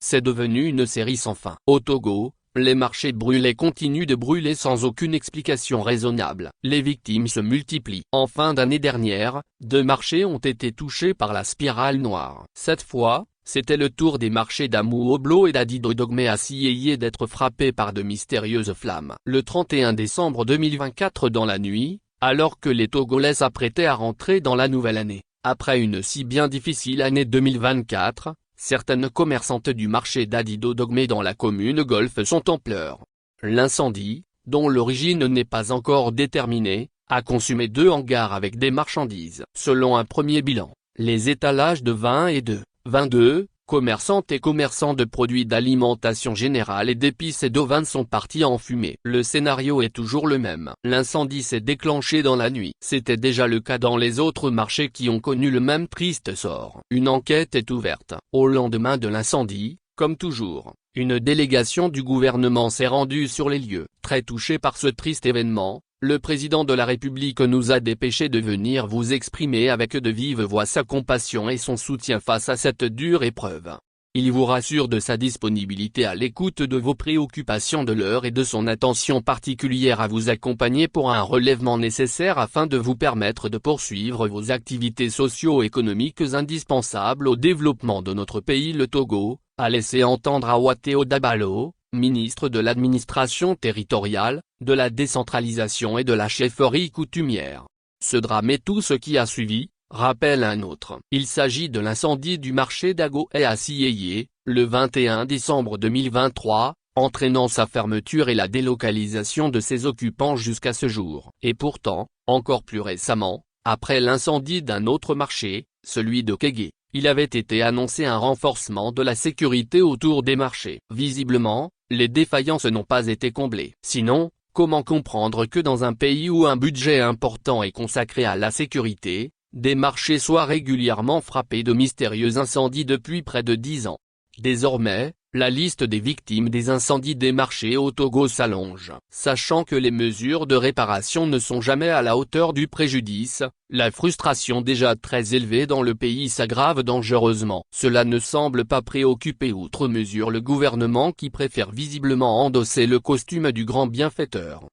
c'est devenu une série sans fin. Au Togo, les marchés brûlés continuent de brûler sans aucune explication raisonnable. Les victimes se multiplient. En fin d'année dernière, 2 marchés ont été touchés par la spirale noire. Cette fois, c'était le tour des marchés d'Amou-Oblo et d'Adidodogmé à Sieyé d'être frappés par de mystérieuses flammes. Le 31 décembre 2024 dans la nuit, alors que les Togolais s'apprêtaient à rentrer dans la nouvelle année, après une si bien difficile année 2024, certaines commerçantes du marché d'Adidodogmé dans la commune Golfe sont en pleurs. L'incendie, dont l'origine n'est pas encore déterminée, a consumé 2 hangars avec des marchandises. Selon un premier bilan, les étalages de vin et de 22 commerçantes et commerçants de produits d'alimentation générale et d'épices et d'ovins sont partis en fumée. Le scénario est toujours le même. L'incendie s'est déclenché dans la nuit. C'était déjà le cas dans les autres marchés qui ont connu le même triste sort. Une enquête est ouverte. Au lendemain de l'incendie, comme toujours, une délégation du gouvernement s'est rendue sur les lieux. Très touché par ce triste événement, le président de la République nous a dépêché de venir vous exprimer avec de vive voix sa compassion et son soutien face à cette dure épreuve. Il vous rassure de sa disponibilité à l'écoute de vos préoccupations de l'heure et de son attention particulière à vous accompagner pour un relèvement nécessaire afin de vous permettre de poursuivre vos activités socio-économiques indispensables au développement de notre pays le Togo, a laissé entendre Awateo Dabalo, ministre de l'administration territoriale, de la décentralisation et de la chefferie coutumière. Ce drame et tout ce qui a suivi, rappelle un autre. Il s'agit de l'incendie du marché d'Agoé à Sieyé, le 21 décembre 2023, entraînant sa fermeture et la délocalisation de ses occupants jusqu'à ce jour. Et pourtant, encore plus récemment, après l'incendie d'un autre marché, celui de Kégué, il avait été annoncé un renforcement de la sécurité autour des marchés. Visiblement, les défaillances n'ont pas été comblées. Sinon, comment comprendre que dans un pays où un budget important est consacré à la sécurité, des marchés soient régulièrement frappés de mystérieux incendies depuis près de 10 ans? Désormais, la liste des victimes des incendies des marchés au Togo s'allonge. Sachant que les mesures de réparation ne sont jamais à la hauteur du préjudice, la frustration déjà très élevée dans le pays s'aggrave dangereusement. Cela ne semble pas préoccuper outre mesure le gouvernement qui préfère visiblement endosser le costume du grand bienfaiteur.